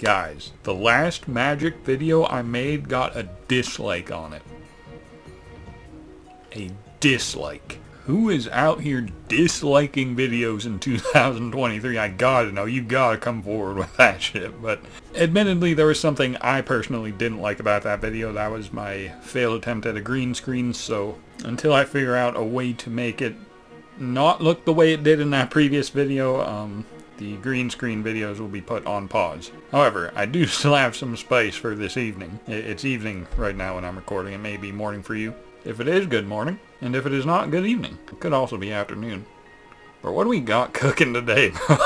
Guys, the last Magic video I made got a dislike on it. A dislike. Who is out here disliking videos in 2023? I gotta know. You gotta come forward with that shit. But admittedly, there was something I personally didn't like about that video. That was my failed attempt at a green screen. So until I figure out a way to make it not look the way it did in that previous video, the green screen videos will be put on pause. However, I do still have some space for this evening. It's evening right now when I'm recording. It may be morning for you. If it is, good morning. And if it is not, good evening. It could also be afternoon. But what do we got cooking today, bro?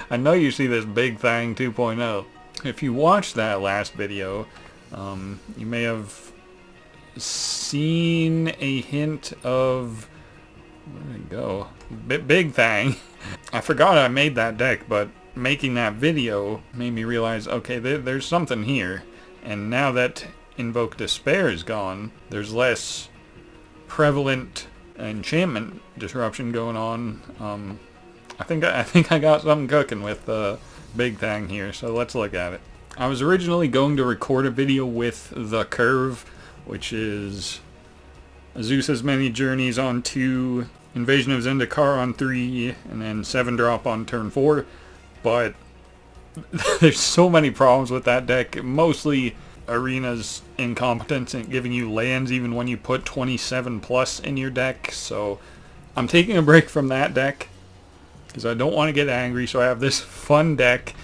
I know you see this Big Thang 2.0. If you watched that last video, you may have seen a hint of... Where did it go? Big Thang. I forgot I made that deck, but making that video made me realize, okay, there's something here. And now that Invoke Despair is gone, there's less prevalent enchantment disruption going on. I think I got something cooking with Big Thang here, so let's look at it. I was originally going to record a video with the Curve, which is Zeus's Many Journeys on 2, Invasion of Zendikar on 3, and then 7-drop on turn 4, but there's so many problems with that deck, mostly Arena's incompetence in giving you lands even when you put 27 plus in your deck, so I'm taking a break from that deck because I don't want to get angry, so I have this fun deck,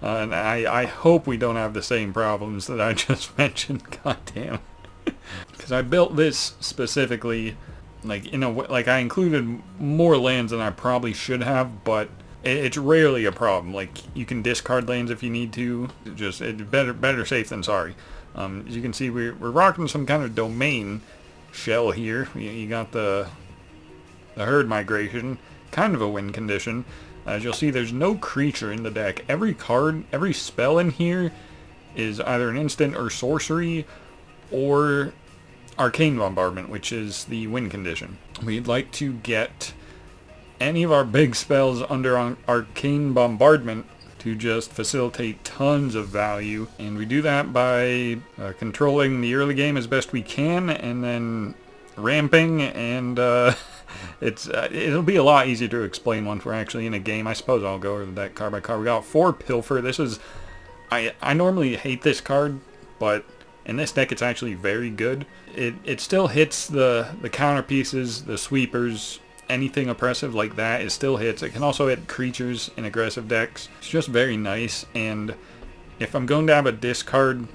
and I hope we don't have the same problems that I just mentioned. God damn. Because I built this specifically, like, in a way, like, I included more lands than I probably should have, but it's rarely a problem. Like, you can discard lands if you need to. It's better safe than sorry. As you can see, we're rocking some kind of domain shell here. You got the herd migration, kind of a win condition. As you'll see, there's no creature in the deck. Every card, every spell in here is either an instant or sorcery, or Arcane Bombardment, which is the win condition. We'd like to get any of our big spells under Arcane Bombardment to just facilitate tons of value, and we do that by controlling the early game as best we can, and then ramping, and it'll be a lot easier to explain once we're actually in a game. I suppose I'll go over the deck card by card. We got 4 Pilfer. This is... I normally hate this card, but in this deck it's actually very good. It still hits the counter pieces, the sweepers, anything oppressive like that, it still hits. It can also hit creatures in aggressive decks. It's just very nice, and if I'm going to have a discard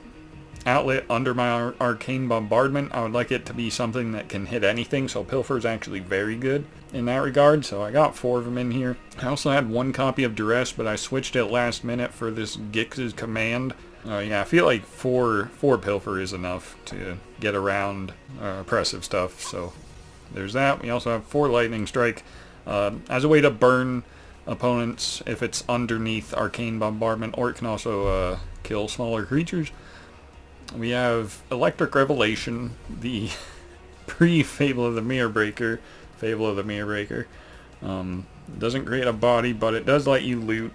outlet under my Arcane Bombardment, I would like it to be something that can hit anything, so Pilfer is actually very good in that regard, so I got 4 of them in here. I also had 1 copy of Duress, but I switched it last minute for this Gix's Command. Yeah, I feel like 4 Pilfer is enough to get around oppressive stuff, so there's that. We also have 4 Lightning Strike as a way to burn opponents if it's underneath Arcane Bombardment, or it can also kill smaller creatures. We have Electric Revelation, the pre-Fable of the Mirror Breaker. Doesn't create a body, but it does let you loot.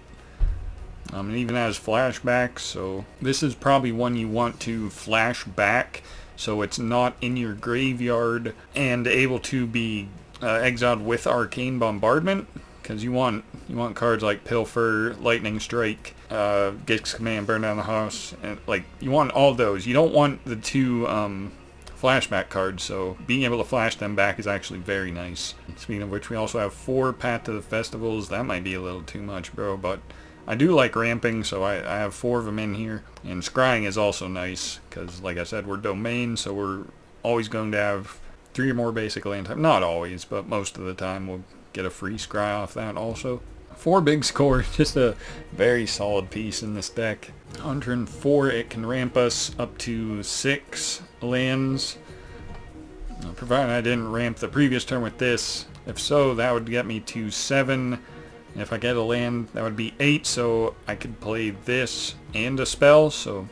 It even has flashbacks, so this is probably one you want to flash back, so it's not in your graveyard and able to be exiled with Arcane Bombardment, because you want cards like Pilfer, Lightning Strike, Gix's Command, Burn Down the House, and like you want all those. You don't want the 2 flashback cards, so being able to flash them back is actually very nice. Speaking of which, we also have 4 Path to the Festivals. That might be a little too much, bro, but I do like ramping, so I have 4 of them in here. And scrying is also nice, because like I said, we're domain, so we're always going to have 3 or more basic land type. Not always, but most of the time we'll get a free scry off that also. 4 big score, just a very solid piece in this deck. On turn 4, it can ramp us up to 6 lands, provided I didn't ramp the previous turn with this. If so, that would get me to 7. If I get a land, that would be 8, so I could play this and a spell, so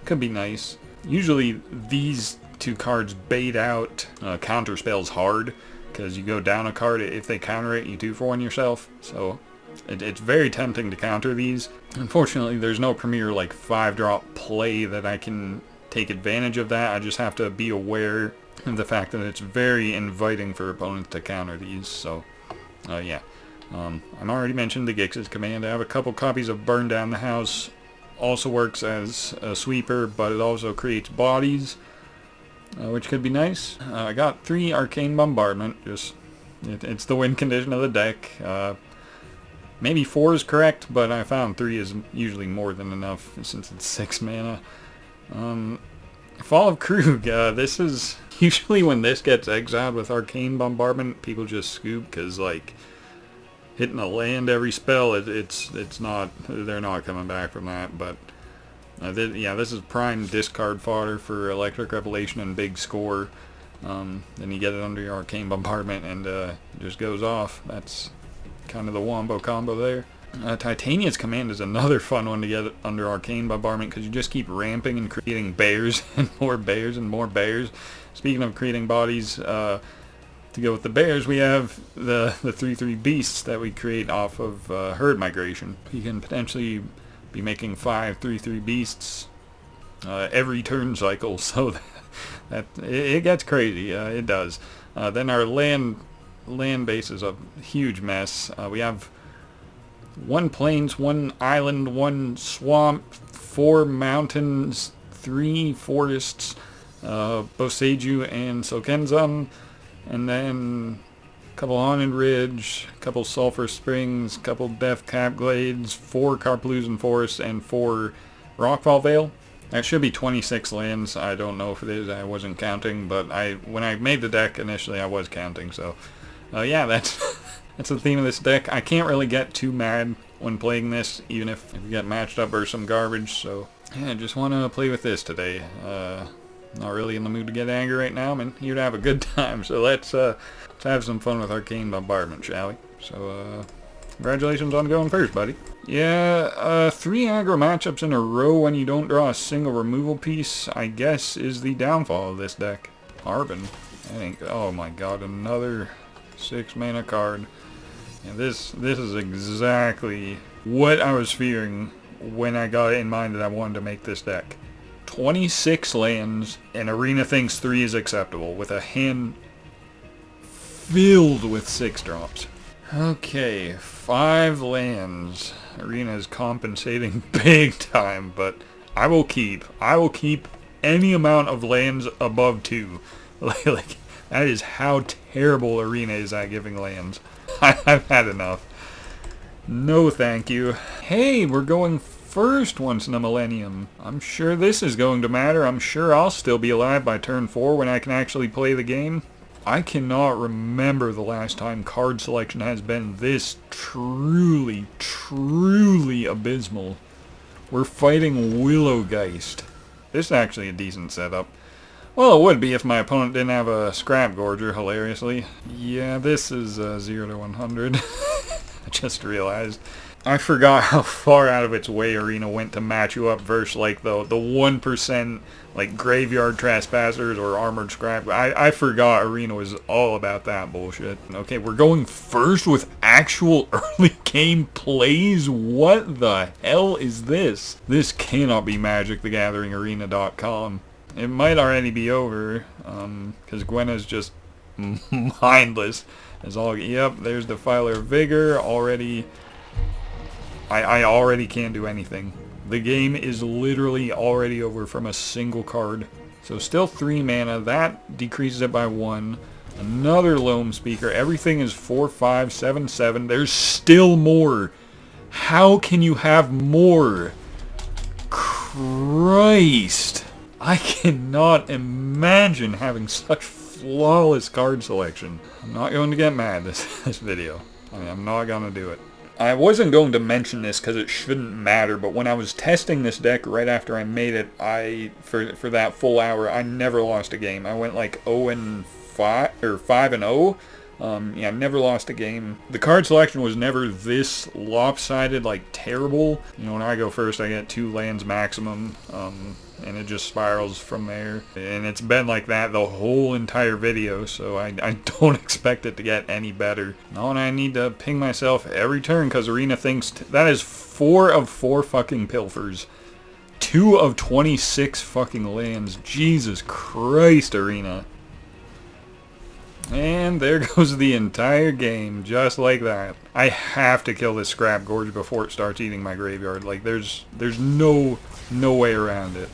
could be nice. Usually these 2 cards bait out counter spells hard, because you go down a card, if they counter it, you 2 for 1 yourself, so It's very tempting to counter these. Unfortunately, there's no premier like 5-drop play that I can take advantage of that. I just have to be aware of the fact that it's very inviting for opponents to counter these. So, yeah. I've already mentioned the Gix's command. I have a couple copies of Burn Down the House. Also works as a sweeper, but it also creates bodies, which could be nice. I got 3 Arcane Bombardment. It's the win condition of the deck. Maybe 4 is correct, but I found 3 is usually more than enough since it's 6 mana. Fall of Krug. This is usually when this gets exiled with Arcane Bombardment, people just scoop because like hitting a land every spell, it's not, they're not coming back from that. But yeah, this is prime discard fodder for Electric Revelation and big score. Then you get it under your Arcane Bombardment and it just goes off. That's kind of the wombo combo there. Titania's command is another fun one to get under Arcane Bombardment because you just keep ramping and creating bears and more bears and more bears. Speaking of creating bodies, to go with the bears, we have the 3/3 beasts that we create off of herd migration. You can potentially be making 5 3/3 beasts every turn cycle, so that it gets crazy. It does. Then our land base is a huge mess. We have 1 plains, 1 island, 1 swamp, 4 mountains, 3 forests, Boseiju and Sokenzan, and then a couple Haunted Ridge, a couple Sulphur Springs, a couple Death Cap Glades, 4 Karpaluzan Forests, and 4 Rockfall Vale. That should be 26 lands. I don't know if it is. I wasn't counting, but when I made the deck initially, I was counting. So, yeah, that's the theme of this deck. I can't really get too mad when playing this, even if you get matched up or some garbage. So, yeah, I just want to play with this today. Not really in the mood to get angry right now. I'm here to have a good time. So let's have some fun with Arcane Bombardment, shall we? So, congratulations on going first, buddy. Yeah, 3 aggro matchups in a row when you don't draw a single removal piece, I guess, is the downfall of this deck. Harbin. Oh my god, another 6 mana card. And this is exactly what I was fearing when I got it in mind that I wanted to make this deck. 26 lands, and Arena thinks 3 is acceptable, with a hand filled with 6 drops. Okay, 5 lands. Arena is compensating big time, but I will keep any amount of lands above 2. Like that is how terrible Arena is at giving lands. I've had enough. No thank you. Hey, we're going first once in a millennium. I'm sure this is going to matter. I'm sure I'll still be alive by turn 4 when I can actually play the game. I cannot remember the last time card selection has been this truly abysmal. We're fighting Willowgeist. This is actually a decent setup. Well, it would be if my opponent didn't have a Scrap Gorger, hilariously. Yeah, this is 0 to 100. I just realized. I forgot how far out of its way Arena went to match you up versus like the 1% like Graveyard Trespassers or Armored Scrap. I forgot Arena was all about that bullshit. Okay, we're going first with actual early game plays? What the hell is this? This cannot be Magic the Gathering Arena.com. It might already be over, because Gwenna's just mindless. As all, yep, there's Defiler Vigor already. I already can't do anything. The game is literally already over from a single card. So still 3 mana. That decreases it by 1. Another Loam Speaker. Everything is 4, 5, 7, 7. There's still more. How can you have more? Christ. I cannot imagine having such flawless card selection. I'm not going to get mad this video. I mean, I'm not going to do it. I wasn't going to mention this because it shouldn't matter, but when I was testing this deck right after I made it, for that full hour, I never lost a game. I went like 0-5 or 5-0 Yeah, never lost a game. The card selection was never this lopsided, like terrible. You know, when I go first, I get 2 lands maximum, and it just spirals from there. And it's been like that the whole entire video, so I don't expect it to get any better. No, and I need to ping myself every turn because Arena thinks that is 4 of 4 fucking pilfers. 2 of 26 fucking lands. Jesus Christ, Arena. And there goes the entire game, just like that. I have to kill this Scrap Gorge before it starts eating my graveyard. Like, there's no way around it.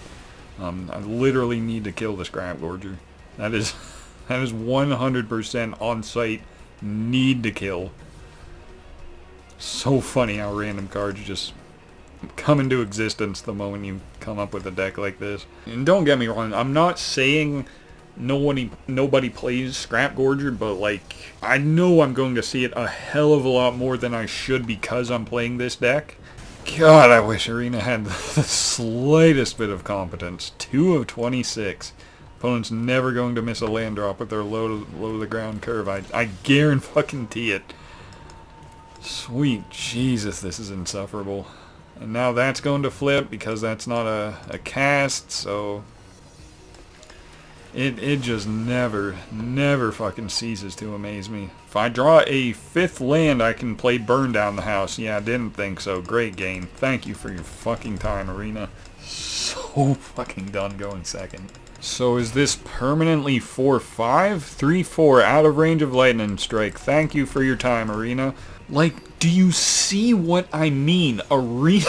I literally need to kill the Scrap Gorger. That is 100% on site. Need to kill. So funny how random cards just come into existence the moment you come up with a deck like this. And don't get me wrong, I'm not saying nobody plays Scrap Gorger, but like, I know I'm going to see it a hell of a lot more than I should because I'm playing this deck. God, I wish Arena had the slightest bit of competence. 2 of 26. Opponent's never going to miss a land drop with their low to the ground curve. I guarantee it. Sweet Jesus, this is insufferable. And now that's going to flip because that's not a cast, so It just never fucking ceases to amaze me. If I draw a 5th land, I can play Burn Down the House. Yeah, I didn't think so. Great game. Thank you for your fucking time, Arena. So fucking done going second. So is this permanently 4-5? 3-4 out of range of Lightning Strike. Thank you for your time, Arena. Like, do you see what I mean? Arena...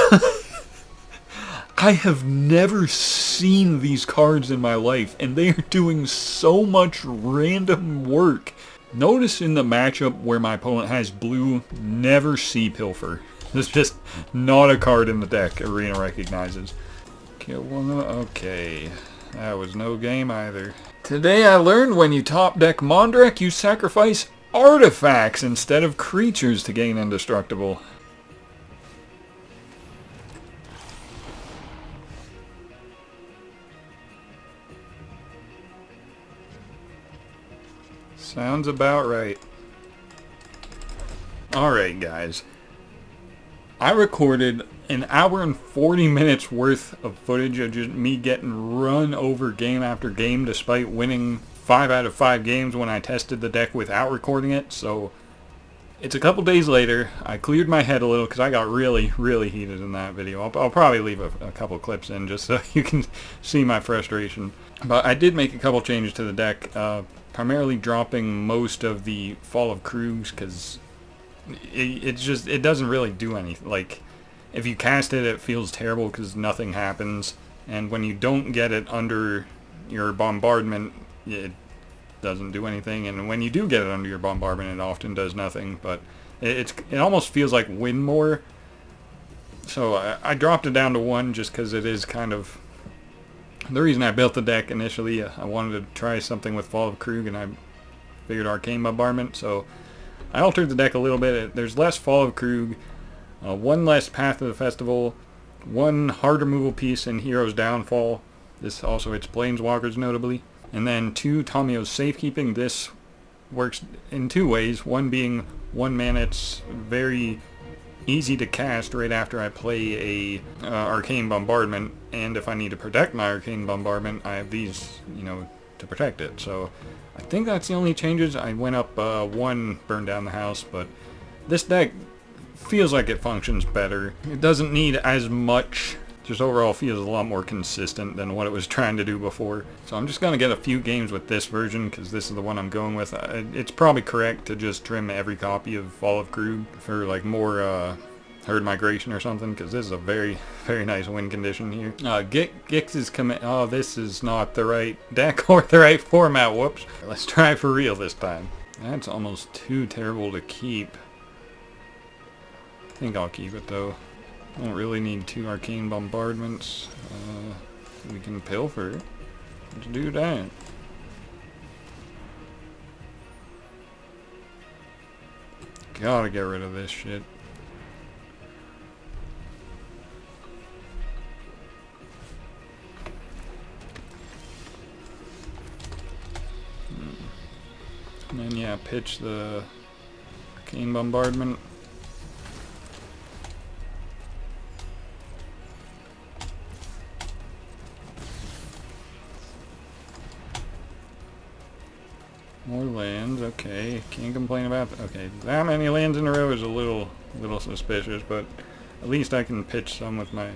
I have never seen these cards in my life, and they are doing so much random work. Notice in the matchup where my opponent has blue, never see Pilfer. There's just not a card in the deck Arena recognizes. Okay, that was no game either. Today I learned when you top deck Mondrak, you sacrifice artifacts instead of creatures to gain indestructible. Sounds about right. Alright guys, I recorded an hour and 40 minutes worth of footage of just me getting run over game after game despite winning 5 out of 5 games when I tested the deck without recording it. So it's a couple days later. I cleared my head a little because I got really heated in that video. I'll probably leave a couple clips in just so you can see my frustration. But I did make a couple changes to the deck. Primarily dropping most of the Fall of Krugs because it doesn't really do anything. Like, if you cast it, it feels terrible because nothing happens, and when you don't get it under your bombardment, it doesn't do anything, and when you do get it under your bombardment, it often does nothing. But it almost feels like win more. So I dropped it down to 1 just because it is kind of the reason I built the deck initially. I wanted to try something with Fall of Krug, and I figured Arcane Bombardment, so I altered the deck a little bit. There's less Fall of Krug, 1 less Path of the Festival, 1 hard removal piece in Hero's Downfall. This also hits Planeswalkers notably. And then 2 Tomio's Safekeeping. This works in 2 ways. One being 1 mana, it's very easy to cast right after I play a Arcane Bombardment, and if I need to protect my Arcane Bombardment, I have these, you know, to protect it. So I think that's the only changes. I went up 1 Burn Down the House, but this deck feels like it functions better. It doesn't need as much, just overall feels a lot more consistent than what it was trying to do before. So I'm just going to get a few games with this version because this is the one I'm going with. It's probably correct to just trim every copy of Fall of Krug for like more herd migration or something, because this is a very nice win condition here. Gix is coming. Oh, this is not the right deck or the right format. Whoops. Let's try for real this time. That's almost too terrible to keep. I think I'll keep it though. I don't really need 2 Arcane Bombardments. We can Pilfer. Let's do that. Gotta get rid of this shit. And then yeah, pitch the Arcane Bombardment. More lands, okay. Can't complain about that. Okay, that many lands in a row is a little suspicious, but at least I can pitch some with my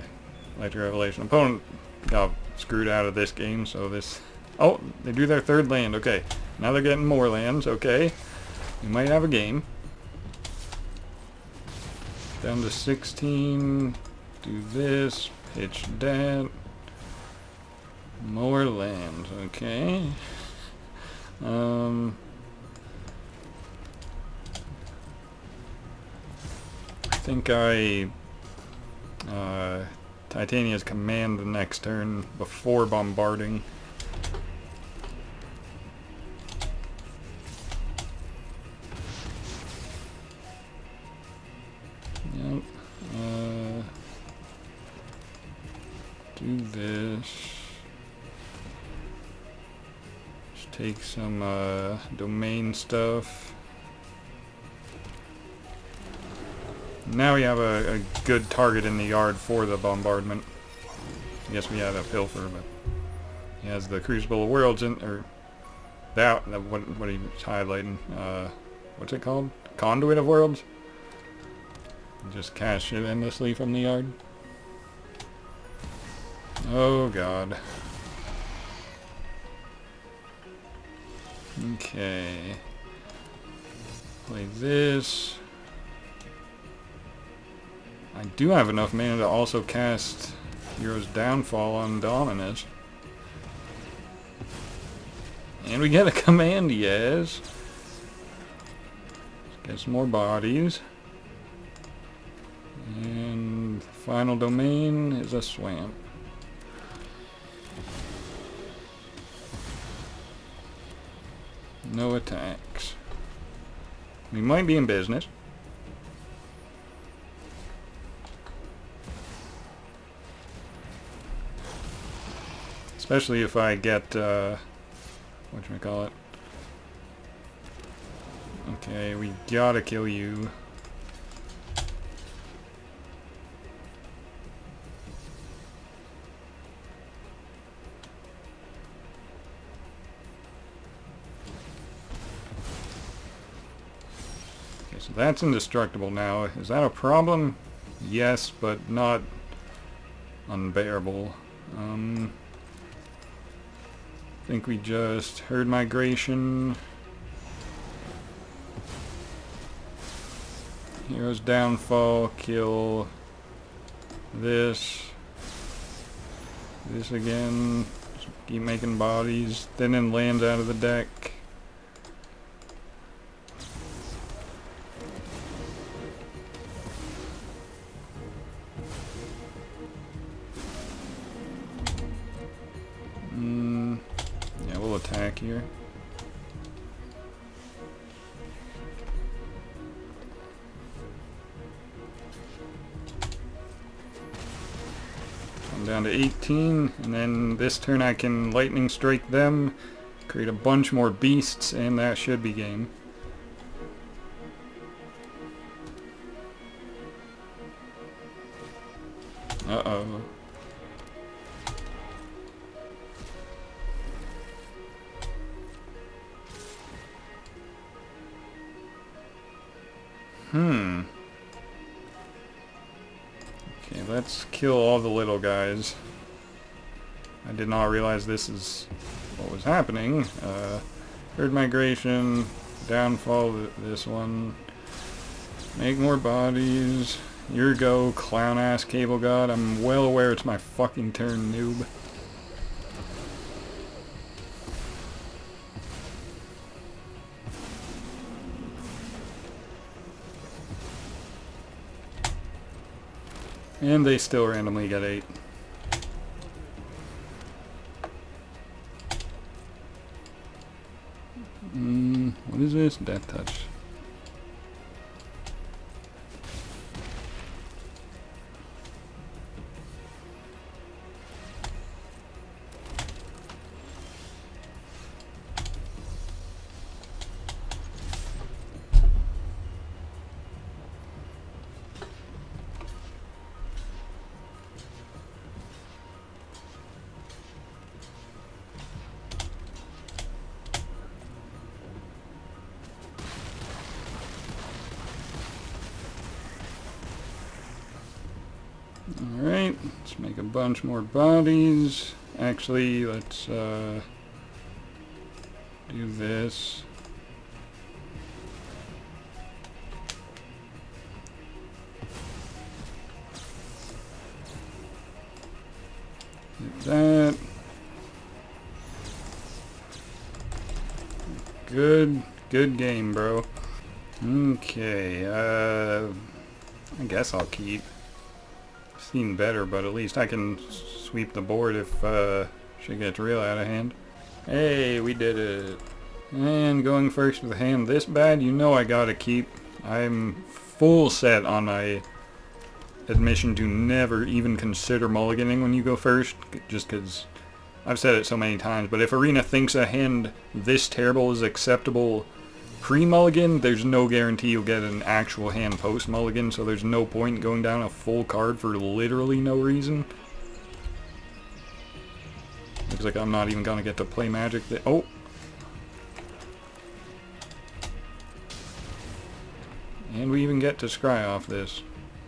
Electric Revelation. Opponent got screwed out of this game, so this... Oh, they drew their third land, okay. Now they're getting more lands, okay. We might have a game. Down to 16. Do this. Pitch that. More lands, okay. I think Titania's command the next turn before bombarding. Yep. Do this. Just take some domain stuff. Now we have a good target in the yard for the bombardment. I guess we had a pilfer, but he has the Crucible of Worlds in, or that what he was highlighting. What's it called? Conduit of Worlds. Just cast it endlessly from the yard. Oh god. Okay. Play this. I do have enough mana to also cast Hero's Downfall on Dominus. And we get a command, yes. Let's get some more bodies. And final domain is a swamp. No attacks. We might be in business. Especially if I get, whatchamacallit. Okay, we gotta kill you. Okay, so that's indestructible now. Is that a problem? Yes, but not unbearable. I think we just Herd Migration. Hero's Downfall, kill this. This again. Just keep making bodies. Thinning lands out of the deck. Yeah, we'll attack here. I'm down to 18, and then this turn I can lightning strike them, create a bunch more beasts, and that should be game. Uh-oh. Okay, let's kill all the little guys. I did not realize this is what was happening. Herd Migration, Downfall, this one. Make more bodies. Your go, clown-ass Cable God. I'm well aware it's my fucking turn, noob. And they still randomly get 8. What is this? Death Touch. Alright, let's make a bunch more bodies. Actually, let's do this. That. Good game, bro. Okay, I guess I'll keep. Seen better, but at least I can sweep the board if shit gets real out of hand. Hey, we did it. And going first with a hand this bad, you know I gotta keep. I'm full set on my admission to never even consider mulliganing when you go first, just because I've said it so many times, but if Arena thinks a hand this terrible is acceptable pre-mulligan, there's no guarantee you'll get an actual hand post-mulligan, so there's no point going down a full card for literally no reason. Looks like I'm not even gonna get to play Magic. Oh! And we even get to scry off this.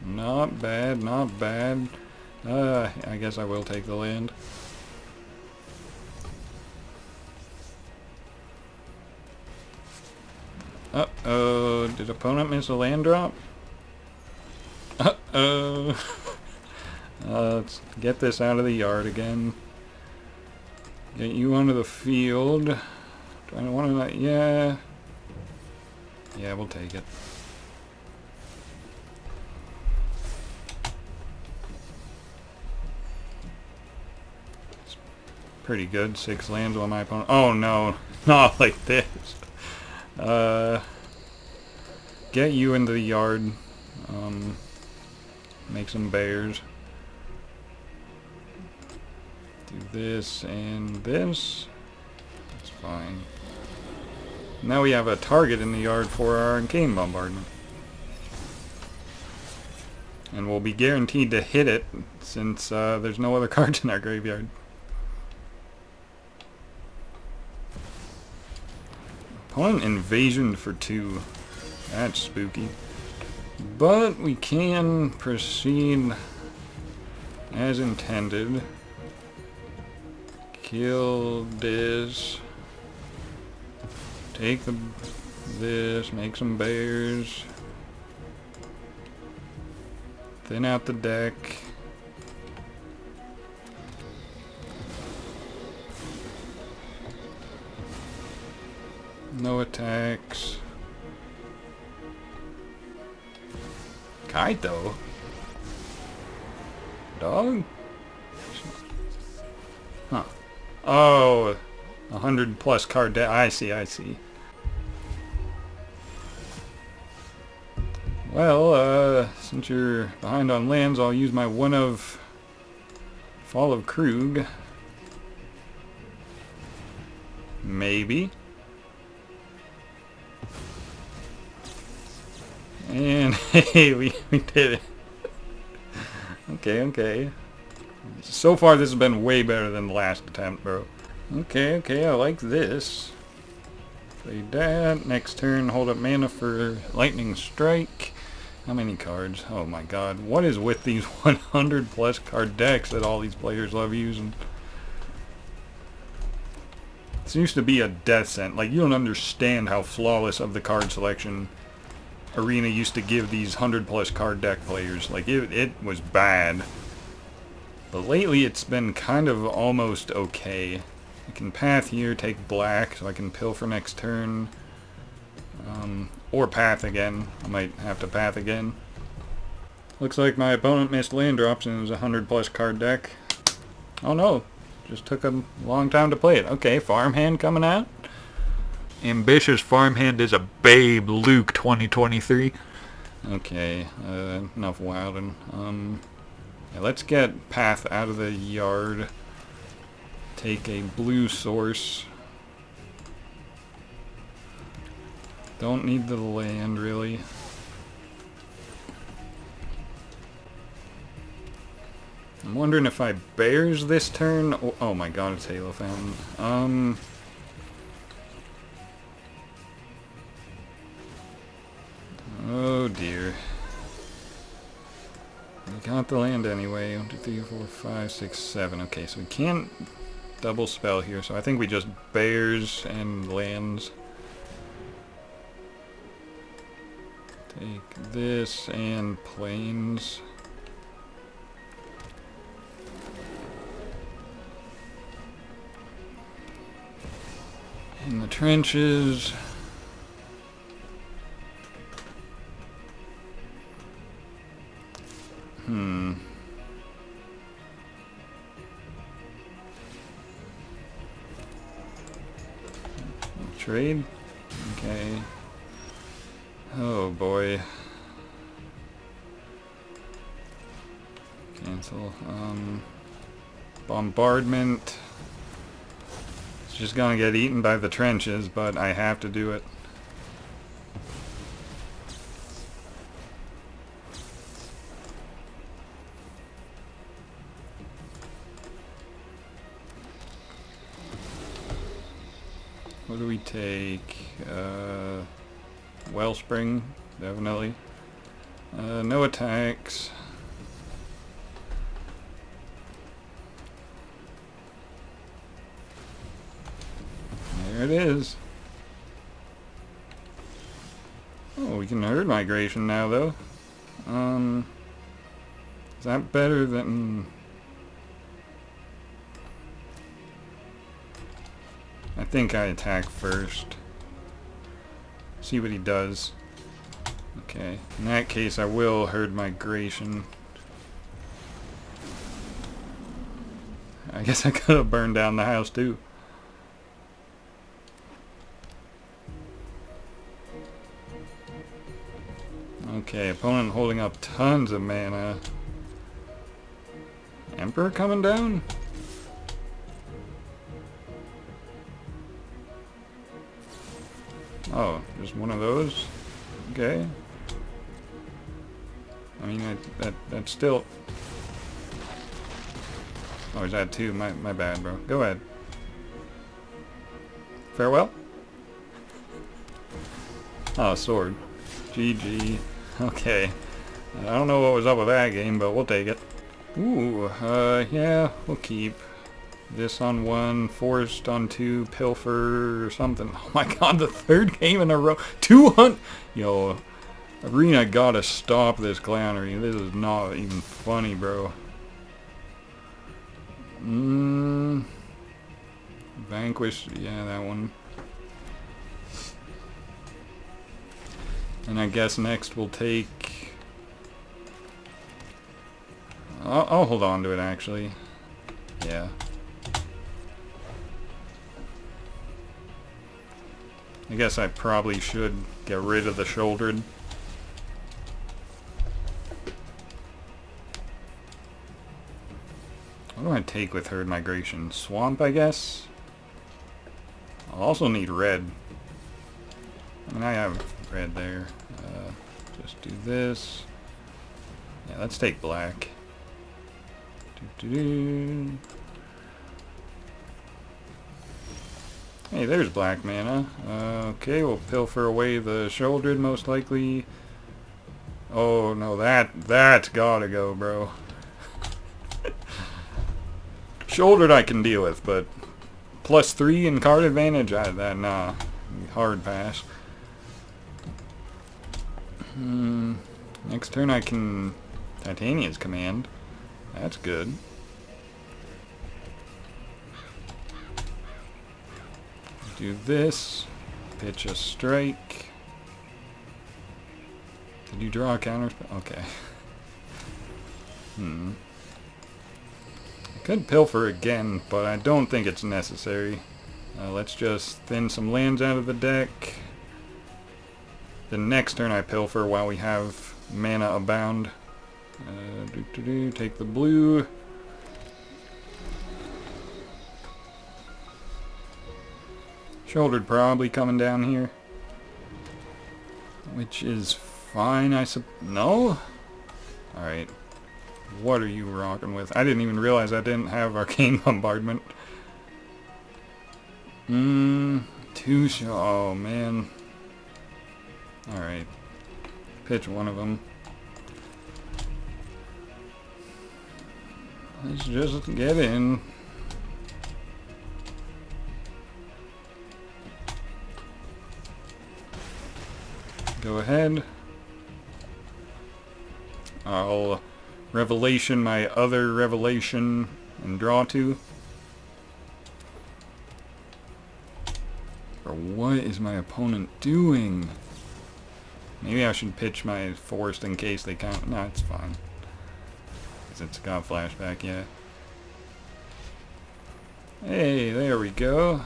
Not bad, not bad. I guess I will take the land. Uh-oh, did opponent miss a land drop? Uh-oh. Let's get this out of the yard again. Get you onto the field. Do I want to... Yeah. Yeah, we'll take it. It's pretty good. 6 lands on my opponent. Oh no, not like this. Get you into the yard. Make some bears. Do this and this. That's fine. Now we have a target in the yard for our Arcane Bombardment. And we'll be guaranteed to hit it since there's no other cards in our graveyard. Opponent invasion for 2. That's spooky. But we can proceed as intended. Kill this. Take this. Make some bears. Thin out the deck. No attacks. Kaito? Dog? Huh. Oh, 100 plus card deck. I see, I see. Well, since you're behind on lands, I'll use my one of Fall of Krug. Maybe. And hey, we did it. Okay, okay. So far this has been way better than the last attempt, bro. Okay, okay, I like this. Play that. Next turn, hold up mana for Lightning Strike. How many cards? Oh my god. What is with these 100 plus card decks that all these players love using? This used to be a death sentence. Like, you don't understand how flawless of the card selection Arena used to give these 100 plus card deck players. Like, it was bad. But lately it's been kind of almost okay. I can path here, take black, so I can pill for next turn. Or path again. I might have to path again. Looks like my opponent missed land drops and it was a 100 plus card deck. Oh no, just took a long time to play it. Okay, farmhand coming out. Ambitious farmhand is a babe, Luke 2023. Okay, enough wilding. Yeah, let's get path out of the yard. Take a blue source. Don't need the land, really. I'm wondering if I bears this turn. Oh my god, it's Halo Fountain. Oh dear. We got the land anyway. 1, 2, 3, 4, 5, 6, 7. Okay, so we can't double spell here, so I think we just bears and lands. Take this and plains. In the trenches. Trade? Okay. Oh boy. Cancel. Bombardment. It's just gonna get eaten by the trenches, but I have to do it. What do we take? Wellspring, definitely. No attacks. There it is. Oh, we can herd migration now, though. Is that better than... I think I attack first. See what he does. Okay. In that case, I will herd migration. I guess I could have burned down the house, too. Okay, opponent holding up tons of mana. Emperor coming down? Oh, just one of those? Okay. I mean, that's still... Oh, is that two? My bad, bro. Go ahead. Farewell? Oh, sword. GG. Okay. I don't know what was up with that game, but we'll take it. Ooh, yeah, we'll keep. This on 1, forced on 2, pilfer or something. Oh my god, the third game in a row. 200! Yo, Arena gotta stop this clownery. This is not even funny, bro. Vanquish, yeah, that one. And I guess next we'll take... I'll hold on to it, actually. Yeah. I guess I probably should get rid of the shouldered. What do I take with herd migration? Swamp, I guess? I'll also need red. I mean, I have red there. Just do this. Yeah, let's take black. Hey, there's black mana. Okay, we'll pilfer away the shouldered, most likely. Oh no, that's gotta go, bro. Shouldered I can deal with, but +3 in card advantage, nah, hard pass. Next turn I can Titania's command. That's good. Do this. Pitch a strike. Did you draw a counter? Okay. I could pilfer again, but I don't think it's necessary. Let's just thin some lands out of the deck. The next turn I pilfer while we have mana abound. Take the blue. Shouldered probably coming down here. Which is fine, no? Alright. What are you rocking with? I didn't even realize I didn't have Arcane Bombardment. Oh man. Alright. Pitch one of them. Let's just get in. Go ahead. I'll revelation my other revelation and draw 2. Or what is my opponent doing? Maybe I should pitch my forest in case they count. No, it's fine. Because it's got flashback, yeah. Hey, there we go.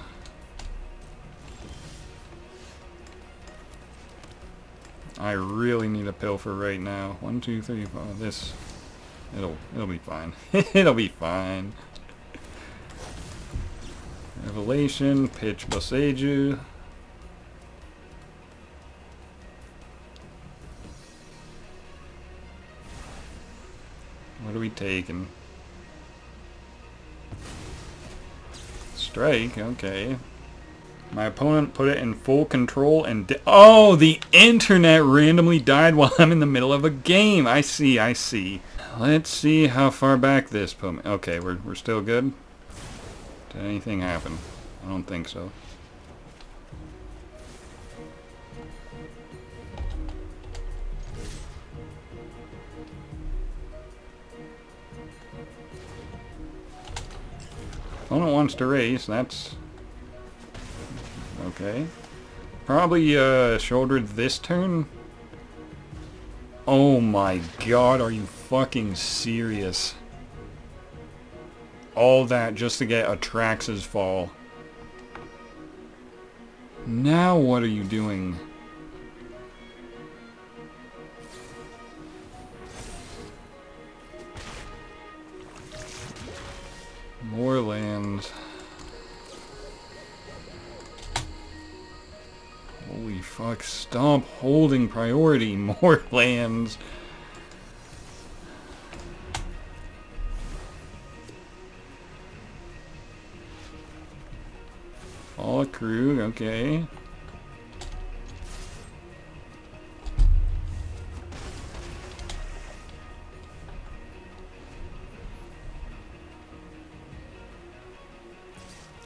I really need a pilfer right now. 1, 2, 3, 4. This, it'll be fine. It'll be fine. Revelation, pitch Boseiju. What are we taking? Strike, okay. My opponent put it in full control and oh, the internet randomly died while I'm in the middle of a game. I see, I see. Let's see how far back this put me. Okay, we're still good. Did anything happen? I don't think so. Opponent wants to race, that's okay. Probably shouldered this turn. Oh my god, are you fucking serious? All that just to get Atrax's fall. Now what are you doing? More lands. Holy fuck, stop holding priority. More lands. All accrued, okay.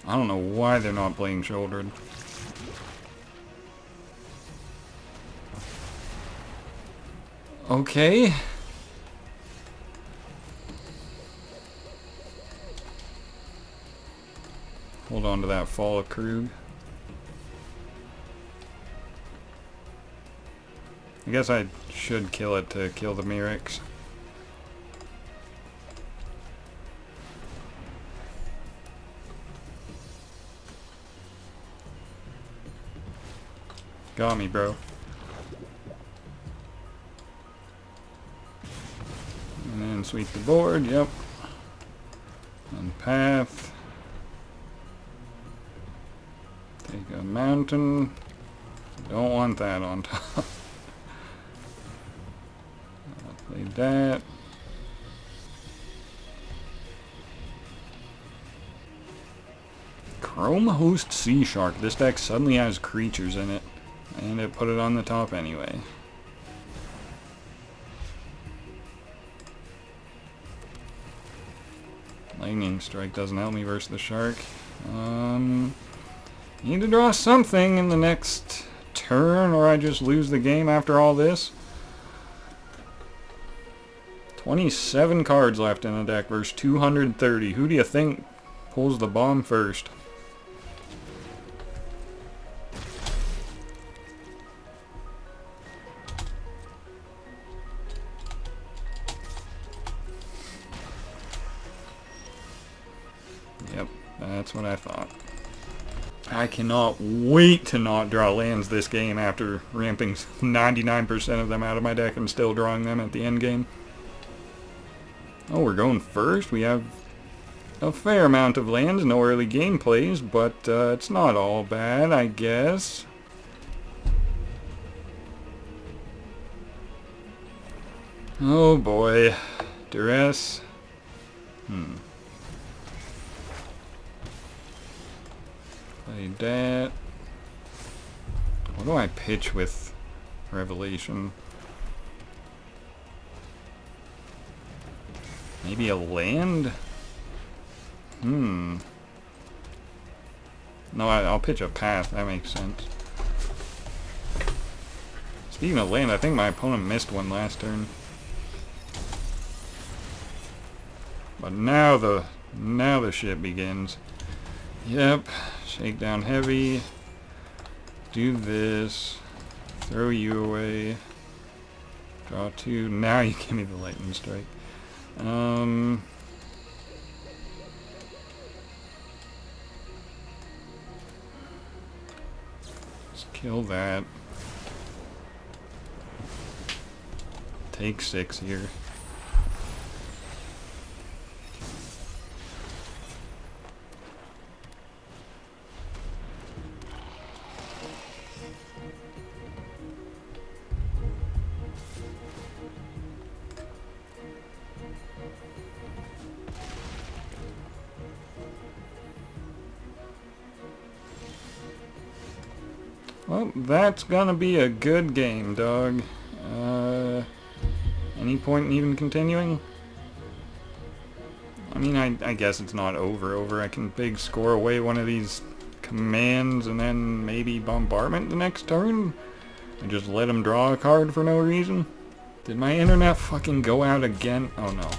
I don't know why they're not playing shouldered. Okay. Hold on to that fall of Krug. I guess I should kill it to kill the Mirrex. Got me, bro. And then sweep the board, yep. And path. Take a mountain. Don't want that on top. I'll play that. Chrome Host Sea Shark. This deck suddenly has creatures in it. And it put it on the top anyway. Lightning Strike doesn't help me versus the shark. Need to draw something in the next turn or I just lose the game after all this. 27 cards left in the deck versus 230. Who do you think pulls the bomb first? Yep, that's what I thought. I cannot wait to not draw lands this game after ramping 99% of them out of my deck and still drawing them at the end game. Oh, we're going first. We have a fair amount of lands, no early game plays, but it's not all bad, I guess. Oh boy. Duress. Play that. What do I pitch with Revelation? Maybe a land? No, I'll pitch a path. That makes sense. Speaking of land, I think my opponent missed one last turn. But now the shit begins. Yep. Shakedown heavy. Do this. Throw you away. Draw 2. Now you give me the lightning strike. Let's kill that. Take 6 here. Well, that's gonna be a good game, dog. Any point in even continuing? I mean, I guess it's not over. I can big score away one of these commands and then maybe bombardment the next turn? And just let him draw a card for no reason? Did my internet fucking go out again? Oh no.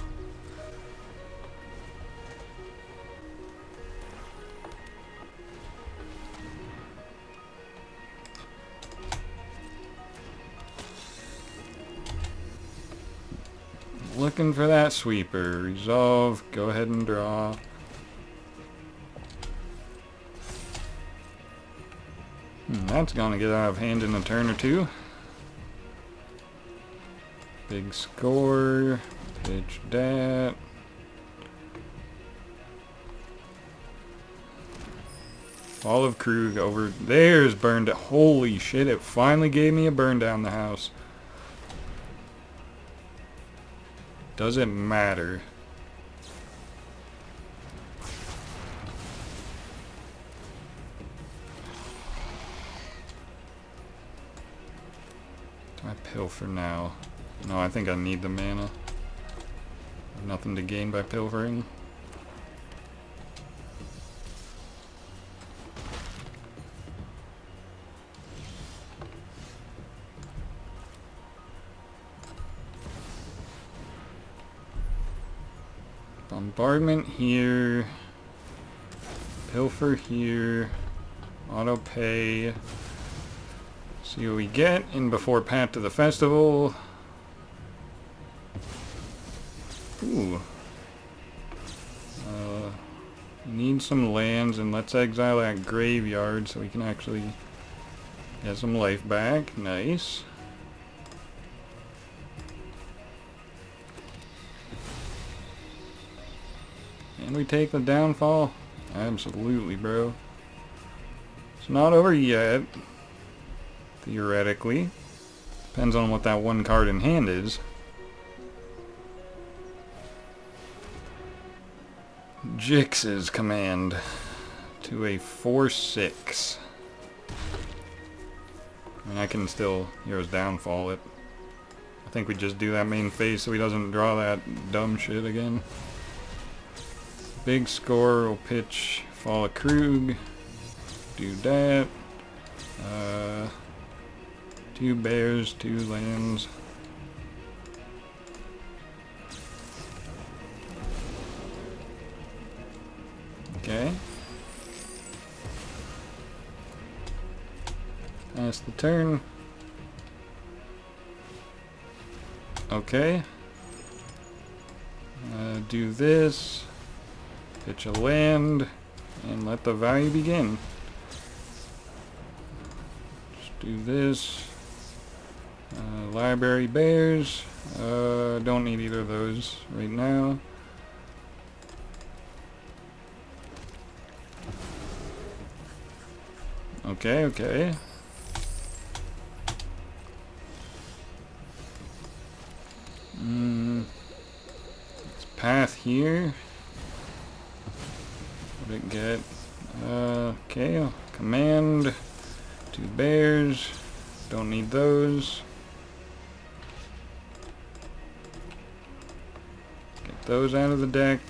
Looking for that sweeper. Resolve. Go ahead and draw. That's gonna get out of hand in a turn or two. Big score. Pitch that. Fall of Krug over. There's burned. Holy shit, it finally gave me a burn down the house. Doesn't matter. Do I pilfer now? No, I think I need the mana. Nothing to gain by pilfering. Bombardment here. Pilfer here. Auto pay. See what we get in before Path to the Festival. Ooh. Need some lands, and let's exile that graveyard so we can actually get some life back. Nice. Can we take the downfall? Absolutely, bro. It's not over yet. Theoretically. Depends on what that one card in hand is. Jix's command to a 4/6. I mean, I can still Hero's Downfall it. I think we just do that main phase so he doesn't draw that dumb shit again. Big score, will pitch Fall of Krug. Do that. 2 bears, 2 lands. Okay. Pass the turn. Okay. Do this. Pitch a land. And let the value begin. Just do this. Library bears. Don't need either of those right now. Okay, okay. Let's path here. What did it get? Okay, command. 2 bears. Don't need those. Get those out of the deck.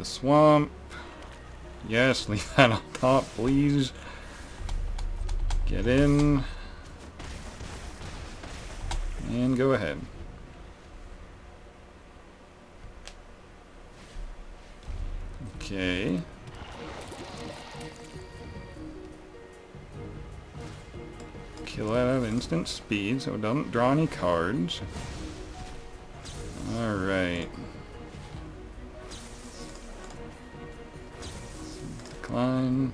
the swamp. Yes, leave that on top, please. Get in. And go ahead. Okay. Kill it at instant speed so it doesn't draw any cards. Alright. Decline.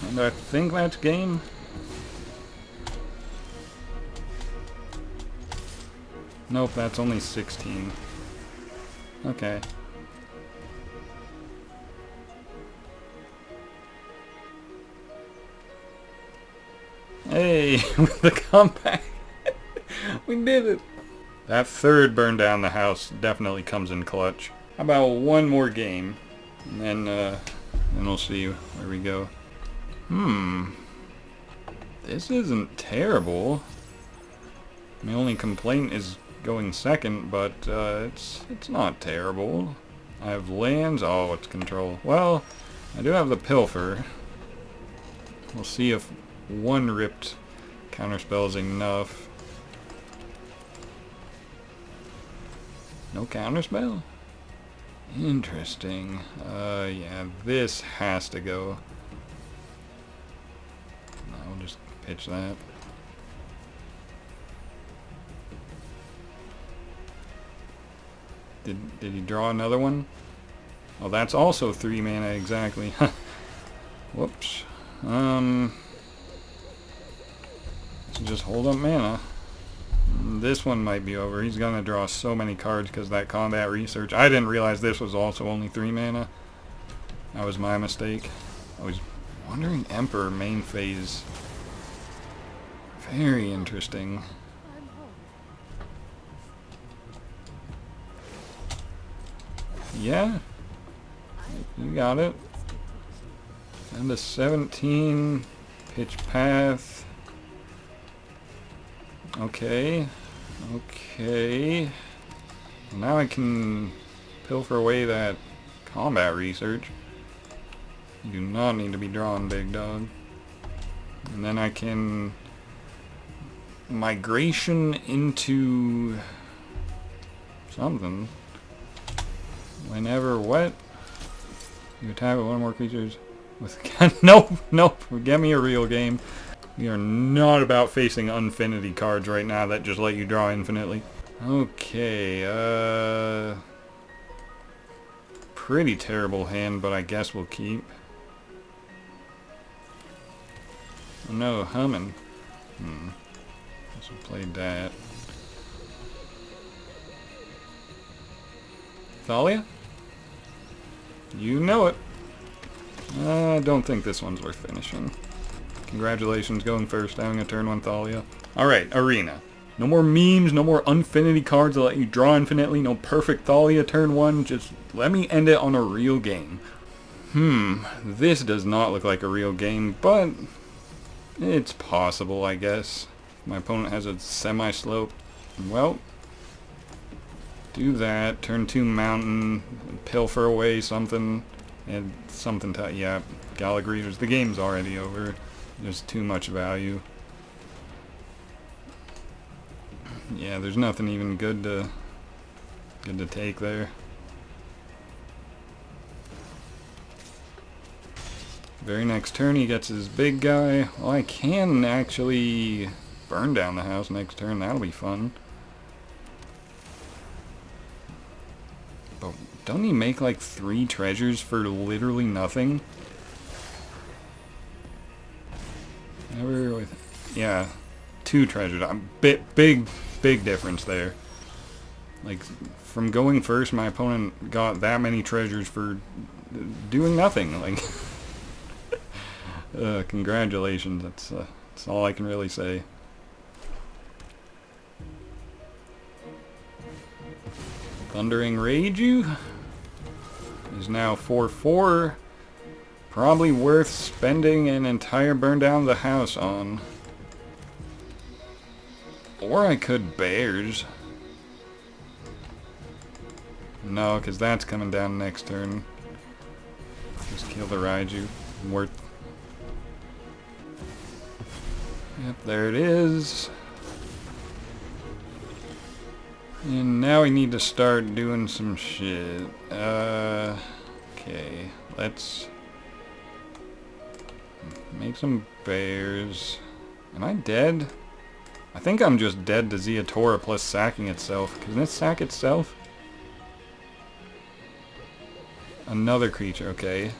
And I think that's game. Nope, that's only 16. Okay. Hey, with the comeback. We did it. That third burn down the house definitely comes in clutch. How about one more game? And then we'll see where we go. This isn't terrible. My only complaint is going second, but it's not terrible. I have lands. Oh, it's control. Well, I do have the pilfer. We'll see if one ripped counterspell is enough. No counterspell? Interesting. Yeah, this has to go. I'll just pitch that. Did he draw another one? Oh, that's also 3 mana exactly. Whoops. Just hold up mana. This one might be over. He's gonna draw so many cards because that combat research. I didn't realize this was also only 3 mana. That was my mistake. I was wondering Emperor main phase. Very interesting. Yeah, you got it. And the 17 pitch path. Okay, okay. Now I can pilfer away that combat research. You do not need to be drawn, big dog. And then I can migration into something. Whenever what? You attack with one or more creatures with nope, nope. Get me a real game. We are not about facing infinity cards right now that just let you draw infinitely. Okay, pretty terrible hand, but I guess we'll keep. Oh no, humming. Guess we played that. Thalia? You know it. I don't think this one's worth finishing. Congratulations, going first, having a turn 1 Thalia. Alright, Arena. No more memes, no more infinity cards that let you draw infinitely, no perfect Thalia turn 1, just let me end it on a real game. This does not look like a real game, but it's possible, I guess. My opponent has a semi-slope. Well, do that, turn 2 mountain, pilfer away something, and something to, yeah, Gallagreeters. The game's already over. There's too much value. Yeah, there's nothing even good to take there. Very next turn he gets his big guy. Well, I can actually burn down the house next turn. That'll be fun. But don't he make like 3 treasures for literally nothing? Yeah, 2 treasures. Big difference there. Like, from going first, my opponent got that many treasures for doing nothing. Like, congratulations. That's all I can really say. Thundering Rage-U is now 4/4. Probably worth spending an entire burn down the house on. Or I could bears. No, because that's coming down next turn. Just kill the Raiju. Worth. Yep, there it is. And now we need to start doing some shit. Okay, let's make some bears. Am I dead? I think I'm just dead to Zeatora plus sacking itself. Can it sack itself? Another creature, okay.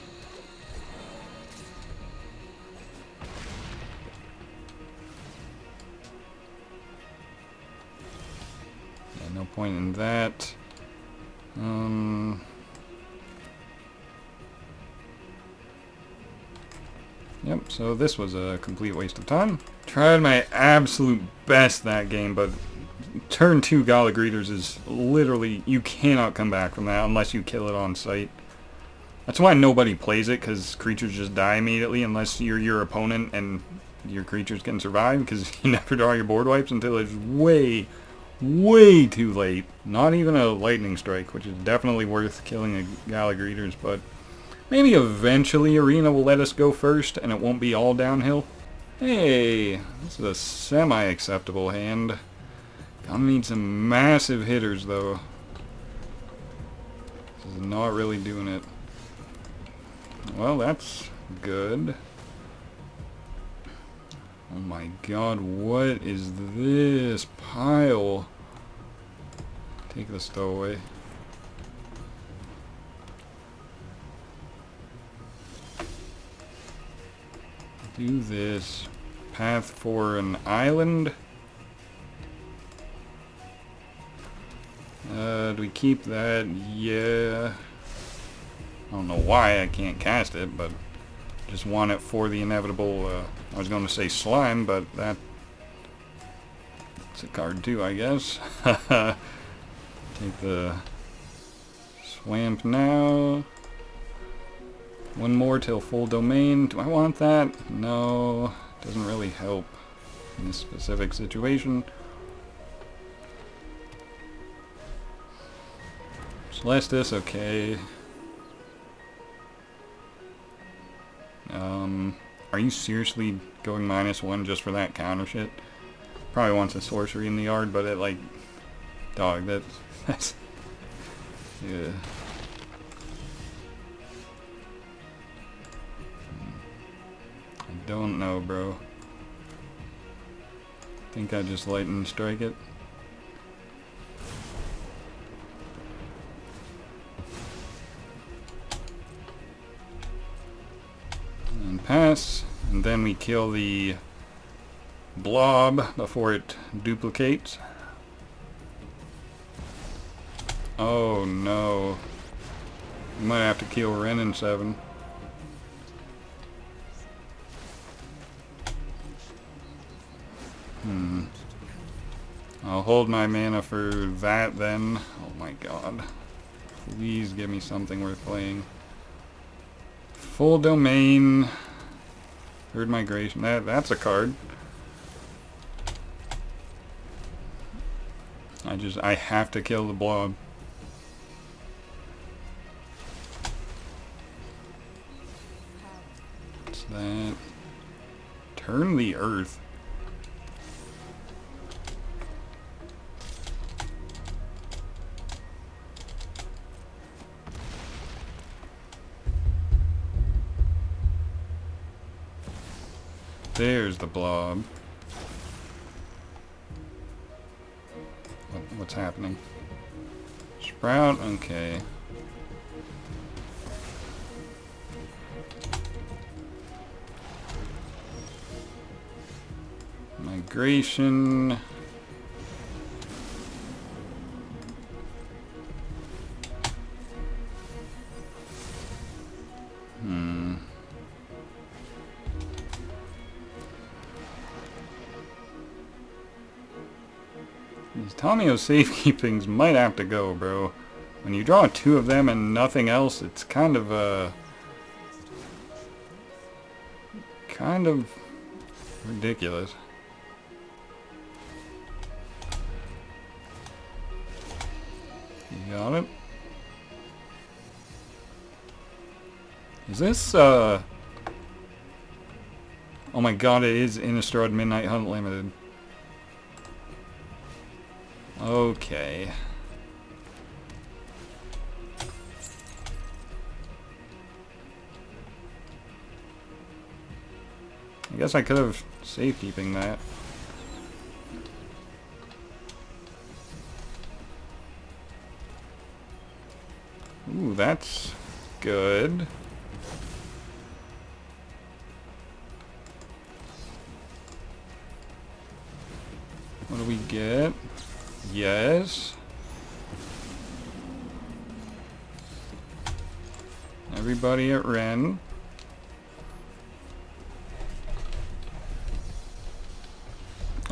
Yeah, no point in that. Yep, so this was a complete waste of time. Tried my absolute best that game, but turn 2 Gala Greeters is literally, you cannot come back from that unless you kill it on sight. That's why nobody plays it, because creatures just die immediately unless you're your opponent and your creatures can survive, because you never draw your board wipes until it's way, way too late. Not even a lightning strike, which is definitely worth killing a Gala Greeters, but maybe eventually Arena will let us go first and it won't be all downhill. Hey, this is a semi-acceptable hand. Gonna need some massive hitters though. This is not really doing it. Well, that's good. Oh my god, what is this pile? Take the stowaway. Do this. Path for an island. Do we keep that? Yeah. I don't know why I can't cast it, but just want it for the inevitable, I was going to say slime, but that's a card too, I guess. Take the swamp now. One more till full domain. Do I want that? No, doesn't really help in this specific situation. Celestis, okay. Are you seriously going -1 just for that counter shit? Probably wants a sorcery in the yard, but it like, dog, that's yeah. I don't know, bro. I think I just lightning strike it. And pass, and then we kill the blob before it duplicates. Oh no. We might have to kill Ren in 7. I'll hold my mana for that then. Oh my god. Please give me something worth playing. Full domain. Third migration. That's a card. I have to kill the blob. What's that? Turn the earth. There's the blob. What's happening? Sprout? Okay. Migration. These Tamio safekeepings might have to go, bro. When you draw 2 of them and nothing else, it's kind of ridiculous. You got it. Is this, oh my god, it is Innistrad Midnight Hunt Limited. Okay. I guess I could have safekeeping that. Ooh, that's good. What do we get? Yes. Everybody at Ren.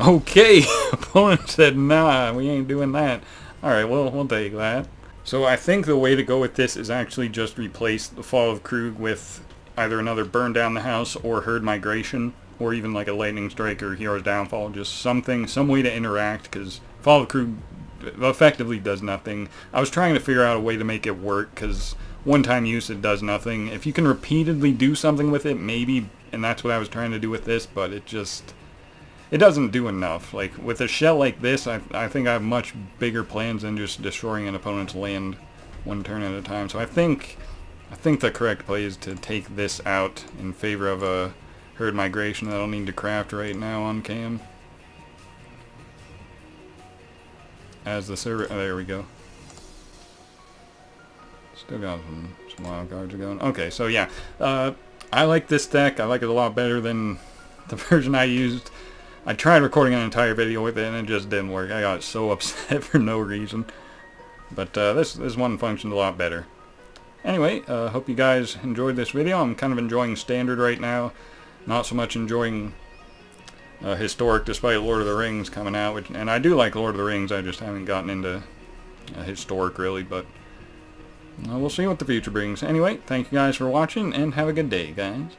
Okay, opponent said, nah, we ain't doing that. Alright, well, we'll take that. So I think the way to go with this is actually just replace the Fall of Krug with either another Burn Down the House or Herd Migration, or even like a Lightning Strike or Hero's Downfall, just something, some way to interact, because Fall of Krug effectively does nothing. I was trying to figure out a way to make it work, because one-time use it does nothing. If you can repeatedly do something with it, maybe, and that's what I was trying to do with this, but it just... it doesn't do enough. Like, with a shell like this, I think I have much bigger plans than just destroying an opponent's land one turn at a time. So I think the correct play is to take this out in favor of a Herd Migration that I'll need to craft right now on cam. As the server... oh, there we go. Still got some wild cards going. Okay, so yeah. I like this deck. I like it a lot better than the version I used. I tried recording an entire video with it and it just didn't work. I got so upset for no reason. But this one functioned a lot better. Anyway, hope you guys enjoyed this video. I'm kind of enjoying Standard right now. Not so much enjoying Historic, despite Lord of the Rings coming out. And I do like Lord of the Rings, I just haven't gotten into Historic really. But we'll see what the future brings. Anyway, thank you guys for watching and have a good day, guys.